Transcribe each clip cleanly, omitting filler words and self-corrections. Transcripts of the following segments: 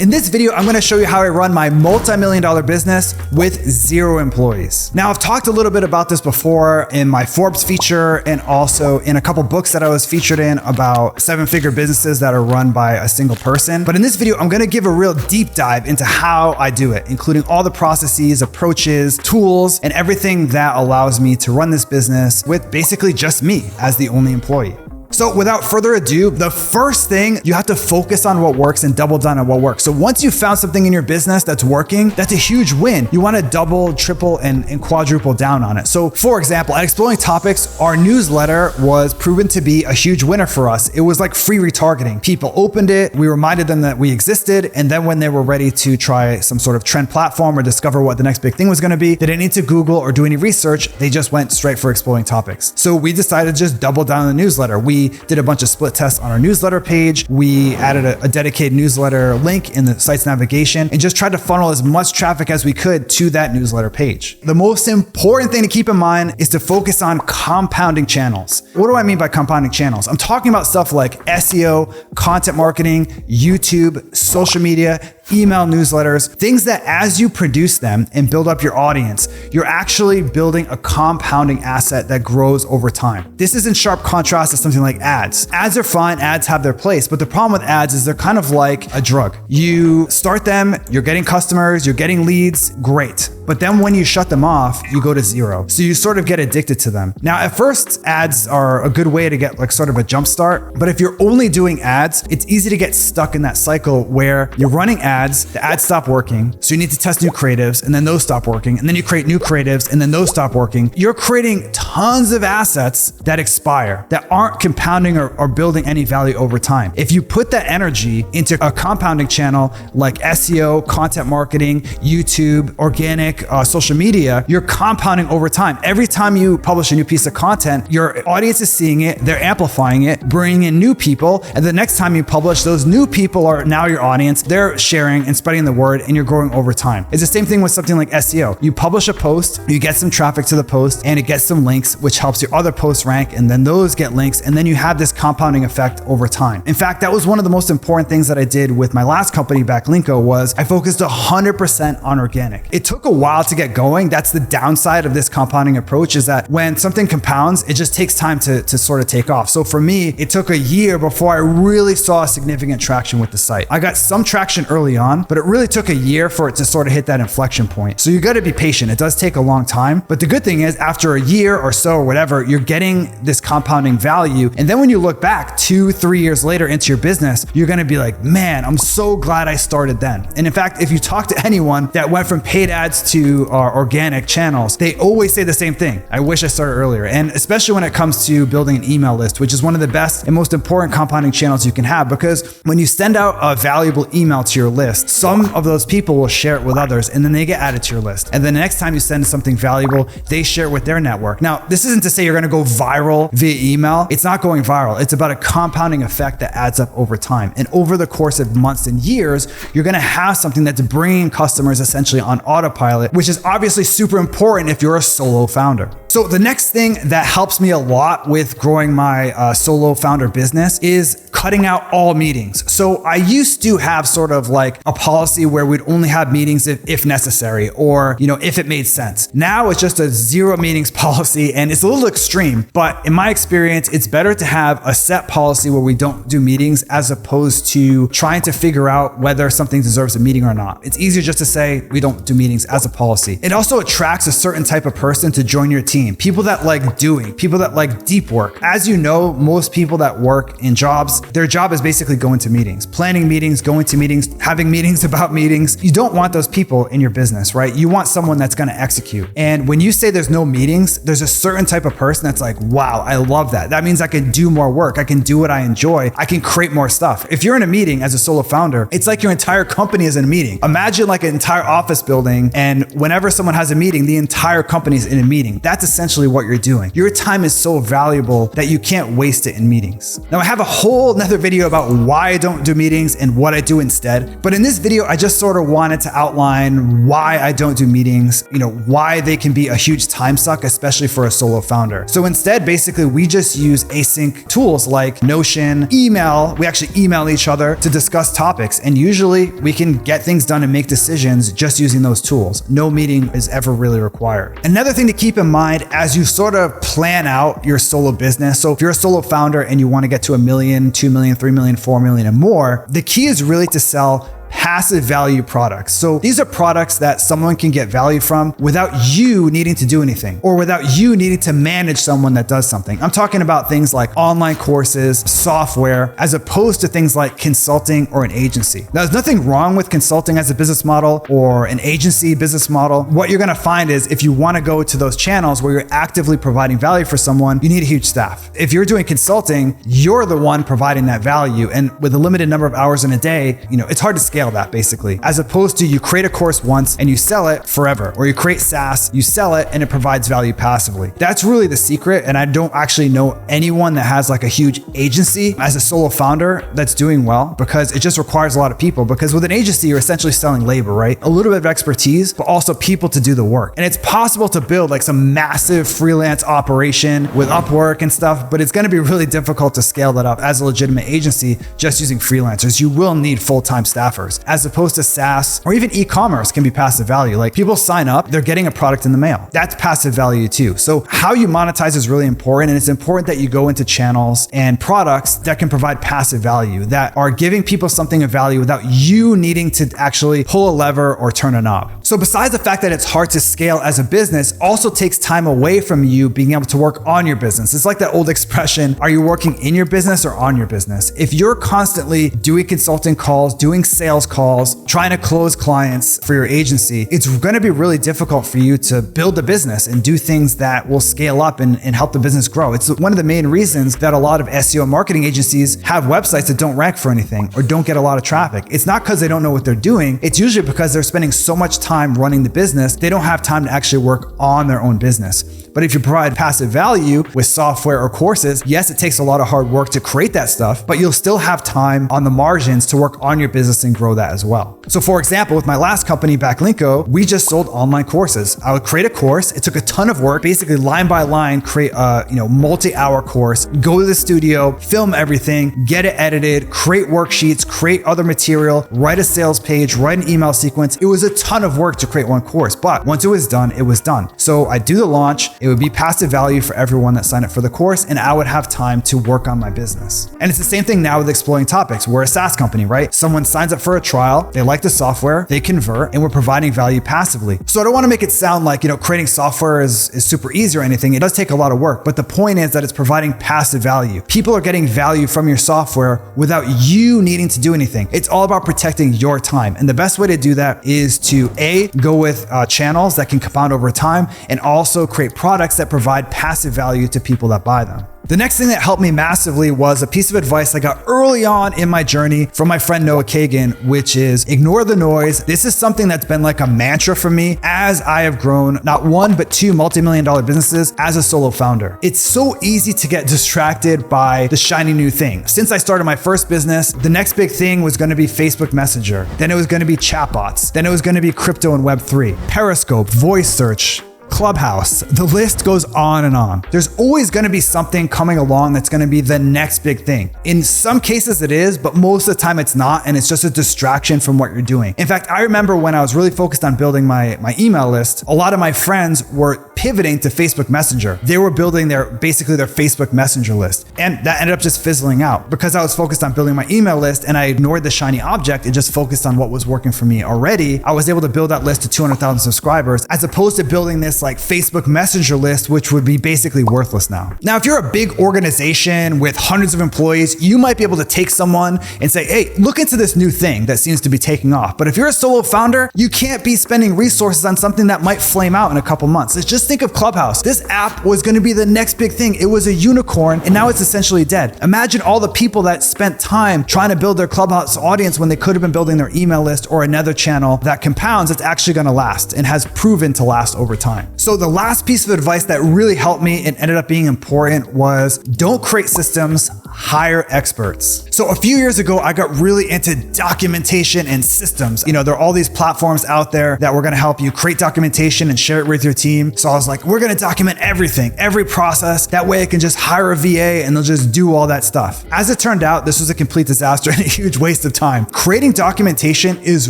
In this video, I'm gonna show you how I run my multi-million-dollar business with 0 employees. Now, I've talked a little bit about this before in my Forbes feature and also in a couple books that I was featured in about 7-figure businesses that are run by a single person. But in this video, I'm gonna give a real deep dive into how I do it, including all the processes, approaches, tools, and everything that allows me to run this business with basically just me as the only employee. So without further ado, the first thing, you have to focus on what works and double down on what works. So once you've found something in your business that's working, that's a huge win. You want to double, triple, and quadruple down on it. So for example, at Exploring Topics, our newsletter was proven to be a huge winner for us. It was like free retargeting. People opened it, we reminded them that we existed, and then when they were ready to try some sort of trend platform or discover what the next big thing was going to be, they didn't need to Google or do any research. They just went straight for Exploring Topics. So we decided to just double down on the newsletter. We did a bunch of split tests on our newsletter page. We added a dedicated newsletter link in the site's navigation and just tried to funnel as much traffic as we could to that newsletter page. The most important thing to keep in mind is to focus on compounding channels. What do I mean by compounding channels? I'm talking about stuff like SEO, content marketing, YouTube, social media, email newsletters, things that as you produce them and build up your audience, you're actually building a compounding asset that grows over time. This is in sharp contrast to something like ads. Ads are fine, ads have their place, but the problem with ads is they're kind of like a drug. You start them, you're getting customers, you're getting leads, great. But then when you shut them off, you go to 0. So you sort of get addicted to them. Now, at first, ads are a good way to get like sort of a jump start. But if you're only doing ads, it's easy to get stuck in that cycle where you're running ads, the ads stop working. So you need to test new creatives and then those stop working. And then you create new creatives and then those stop working. You're creating tons of assets that expire, that aren't compounding or building any value over time. If you put that energy into a compounding channel like SEO, content marketing, YouTube, organic, social media, you're compounding over time. Every time you publish a new piece of content, your audience is seeing it, they're amplifying it, bringing in new people, and the next time you publish, those new people are now your audience, they're sharing and spreading the word, and you're growing over time. It's the same thing with something like SEO. You publish a post, you get some traffic to the post, and it gets some links, which helps your other posts rank, and then those get links, and then you have this compounding effect over time. In fact, that was one of the most important things that I did with my last company, Backlinko, was I focused 100% on organic. It took a while to get going. That's the downside of this compounding approach, is that when something compounds, it just takes time to sort of take off. So for me, it took a year before I really saw significant traction with the site. I got some traction early on, but it really took a year for it to sort of hit that inflection point. So you got to be patient. It does take a long time, but the good thing is after a year or so or whatever, you're getting this compounding value. And then when you look back 2-3 years later into your business, you're going to be like, man, I'm so glad I started then. And in fact, if you talk to anyone that went from paid ads to our organic channels, they always say the same thing. I wish I started earlier. And especially when it comes to building an email list, which is one of the best and most important compounding channels you can have, because when you send out a valuable email to your list, some of those people will share it with others and then they get added to your list. And then the next time you send something valuable, they share it with their network. Now, this isn't to say you're going to go viral via email. It's not going viral. It's about a compounding effect that adds up over time. And over the course of months and years, you're going to have something that's bringing customers essentially on autopilot, which is obviously super important if you're a solo founder. So the next thing that helps me a lot with growing my solo founder business is cutting out all meetings. So I used to have sort of like a policy where we'd only have meetings if necessary, or, if it made sense. Now it's just a 0 meetings policy, and it's a little extreme, but in my experience, it's better to have a set policy where we don't do meetings as opposed to trying to figure out whether something deserves a meeting or not. It's easier just to say we don't do meetings as a policy. It also attracts a certain type of person to join your team. People that like doing, people that like deep work. As you know, most people that work in jobs, their job is basically going to meetings, planning meetings, going to meetings, having meetings about meetings. You don't want those people in your business, right? You want someone that's going to execute. And when you say there's no meetings, there's a certain type of person that's like, wow, I love that. That means I can do more work. I can do what I enjoy. I can create more stuff. If you're in a meeting as a solo founder, it's like your entire company is in a meeting. Imagine like an entire office building, and whenever someone has a meeting, the entire company is in a meeting. That's essentially what you're doing. Your time is so valuable that you can't waste it in meetings. Now, I have a whole nother video about why I don't do meetings and what I do instead. But in this video, I just sort of wanted to outline why I don't do meetings, why they can be a huge time suck, especially for a solo founder. So instead, basically, we just use async tools like Notion, email. We actually email each other to discuss topics. And usually we can get things done and make decisions just using those tools. No meeting is ever really required. Another thing to keep in mind as you sort of plan out your solo business. So if you're a solo founder and you want to get to $1 million, $2 million, $3 million, $4 million and more, the key is really to sell passive value products. So these are products that someone can get value from without you needing to do anything or without you needing to manage someone that does something. I'm talking about things like online courses, software, as opposed to things like consulting or an agency. Now, there's nothing wrong with consulting as a business model or an agency business model. What you're going to find is if you want to go to those channels where you're actively providing value for someone, you need a huge staff. If you're doing consulting, you're the one providing that value. And with a limited number of hours in a day, it's hard to scale that basically, as opposed to you create a course once and you sell it forever, or you create SaaS, you sell it and it provides value passively. That's really the secret. And I don't actually know anyone that has like a huge agency as a solo founder that's doing well, because it just requires a lot of people. Because with an agency, you're essentially selling labor, right? A little bit of expertise, but also people to do the work. And it's possible to build like some massive freelance operation with Upwork and stuff, but it's going to be really difficult to scale that up as a legitimate agency just using freelancers. You will need full-time staffers. As opposed to SaaS or even e-commerce can be passive value. Like people sign up, they're getting a product in the mail. That's passive value too. So how you monetize is really important. And it's important that you go into channels and products that can provide passive value, that are giving people something of value without you needing to actually pull a lever or turn a knob. So besides the fact that it's hard to scale as a business, also takes time away from you being able to work on your business. It's like that old expression, are you working in your business or on your business? If you're constantly doing consulting calls, doing sales calls, trying to close clients for your agency, it's going to be really difficult for you to build a business and do things that will scale up and help the business grow. It's one of the main reasons that a lot of SEO marketing agencies have websites that don't rank for anything or don't get a lot of traffic. It's not because they don't know what they're doing. It's usually because they're spending so much time running the business, they don't have time to actually work on their own business. But if you provide passive value with software or courses, yes, it takes a lot of hard work to create that stuff, but you'll still have time on the margins to work on your business and grow that as well. So for example, with my last company, Backlinko, we just sold online courses. I would create a course. It took a ton of work, basically line by line, create a multi-hour course, go to the studio, film everything, get it edited, create worksheets, create other material, write a sales page, write an email sequence. It was a ton of work to create one course, but once it was done, it was done. So I do the launch. It would be passive value for everyone that signed up for the course, and I would have time to work on my business. And it's the same thing now with Exploring Topics. We're a SaaS company, right? Someone signs up for a trial, they like the software, they convert, and we're providing value passively. So I don't want to make it sound like, creating software is super easy or anything. It does take a lot of work, but the point is that it's providing passive value. People are getting value from your software without you needing to do anything. It's all about protecting your time. And the best way to do that is to go with channels that can compound over time, and also create products that provide passive value to people that buy them. The next thing that helped me massively was a piece of advice I got early on in my journey from my friend Noah Kagan, which is ignore the noise. This is something that's been like a mantra for me as I have grown not one, but two multi-million-dollar businesses as a solo founder. It's so easy to get distracted by the shiny new thing. Since I started my first business, the next big thing was going to be Facebook Messenger. Then it was going to be chatbots. Then it was going to be crypto and Web3, Periscope, voice search, Clubhouse. The list goes on and on. There's always going to be something coming along that's going to be the next big thing. In some cases it is, but most of the time it's not, and it's just a distraction from what you're doing. In fact, I remember when I was really focused on building my email list, a lot of my friends were pivoting to Facebook Messenger. They were building their Facebook Messenger list, and that ended up just fizzling out because I was focused on building my email list and I ignored the shiny object and just focused on what was working for me already. I was able to build that list to 200,000 subscribers as opposed to building this like Facebook Messenger list, which would be basically worthless now. Now, if you're a big organization with hundreds of employees, you might be able to take someone and say, hey, look into this new thing that seems to be taking off. But if you're a solo founder, you can't be spending resources on something that might flame out in a couple months. Let's just think of Clubhouse. This app was going to be the next big thing. It was a unicorn, and now it's essentially dead. Imagine all the people that spent time trying to build their Clubhouse audience when they could have been building their email list or another channel that compounds that's actually going to last and has proven to last over time. So the last piece of advice that really helped me and ended up being important was don't create systems, hire experts. So a few years ago, I got really into documentation and systems. There are all these platforms out there that were gonna help you create documentation and share it with your team. So I was like, we're gonna document everything, every process. That way I can just hire a VA and they'll just do all that stuff. As it turned out, this was a complete disaster and a huge waste of time. Creating documentation is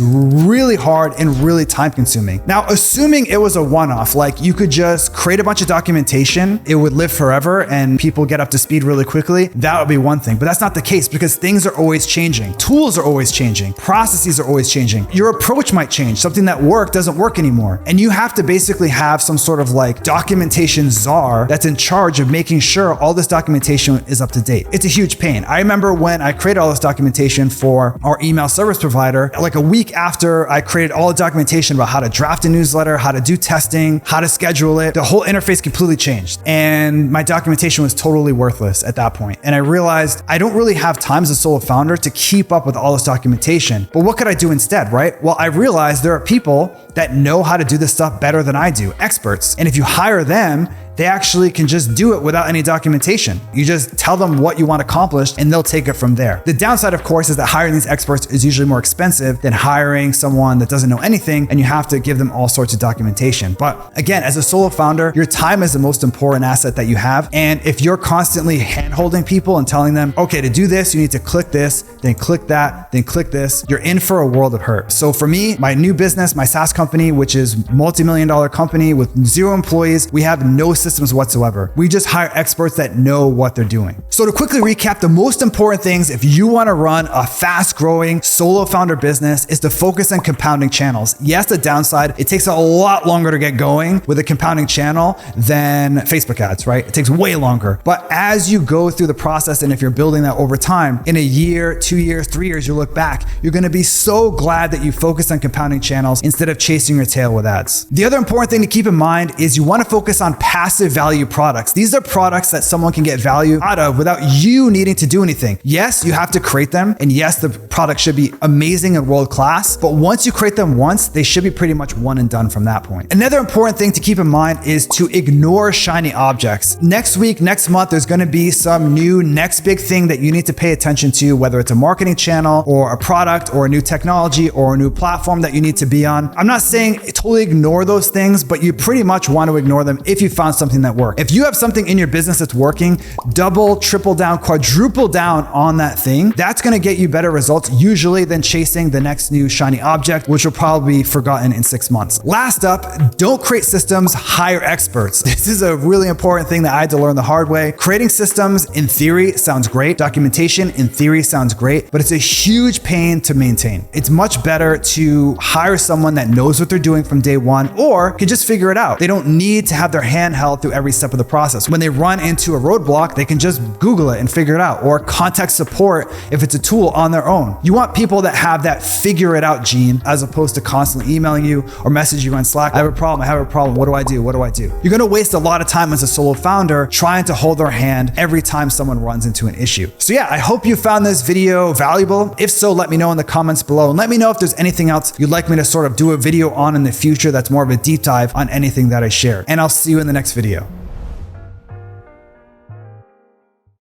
really hard and really time consuming. Now, assuming it was a one-off, like you could just create a bunch of documentation, it would live forever and people get up to speed really quickly, that would be one thing. But that's not the case because things are always changing. Tools are always changing. Processes are always changing. Your approach might change. Something that worked doesn't work anymore. And you have to basically have some sort of like documentation czar that's in charge of making sure all this documentation is up to date. It's a huge pain. I remember when I created all this documentation for our email service provider, like a week after I created all the documentation about how to draft a newsletter, how to do testing, how to schedule it, the whole interface completely changed. And my documentation was totally worthless at that point. And I realized I don't really have time as a solo founder to keep up with all this documentation. But what could I do instead, right? Well, I realized there are people that know how to do this stuff better than I do, experts. And if you hire them, they actually can just do it without any documentation. You just tell them what you want accomplished and they'll take it from there. The downside, of course, is that hiring these experts is usually more expensive than hiring someone that doesn't know anything and you have to give them all sorts of documentation. But again, as a solo founder, your time is the most important asset that you have. And if you're constantly hand-holding people and telling them, okay, to do this, you need to click this, then click that, then click this, you're in for a world of hurt. So for me, my new business, my SaaS company, which is multi-million-dollar company with 0 employees, we have no systems whatsoever. We just hire experts that know what they're doing. So to quickly recap, the most important things if you want to run a fast growing solo founder business is to focus on compounding channels. Yes, the downside, it takes a lot longer to get going with a compounding channel than Facebook ads, right? It takes way longer. But as you go through the process, and if you're building that over time, in a year, 2 years, 3 years, you look back, you're going to be so glad that you focused on compounding channels instead of chasing your tail with ads. The other important thing to keep in mind is you want to focus on passive value products. These are products that someone can get value out of without you needing to do anything. Yes, you have to create them. And yes, the product should be amazing and world-class. But once you create them once, they should be pretty much one and done from that point. Another important thing to keep in mind is to ignore shiny objects. Next week, next month, there's going to be some new next big thing that you need to pay attention to, whether it's a marketing channel or a product or a new technology or a new platform that you need to be on. I'm not saying totally ignore those things, but you pretty much want to ignore them if you found something that works. If you have something in your business that's working, double, triple down, quadruple down on that thing. That's going to get you better results usually than chasing the next new shiny object, which will probably be forgotten in 6 months. Last up, don't create systems, hire experts. This is a really important thing that I had to learn the hard way. Creating systems in theory sounds great. Documentation in theory sounds great, but it's a huge pain to maintain. It's much better to hire someone that knows what they're doing from day one or can just figure it out. They don't need to have their hand held through every step of the process. When they run into a roadblock, they can just Google it and figure it out, or contact support if it's a tool on their own. You want people that have that figure it out gene as opposed to constantly emailing you or messaging you on Slack. I have a problem. What do I do? You're going to waste a lot of time as a solo founder trying to hold their hand every time someone runs into an issue. So yeah, I hope you found this video valuable. If so, let me know in the comments below and let me know if there's anything else you'd like me to sort of do a video on in the future that's more of a deep dive on anything that I share. And I'll see you in the next video.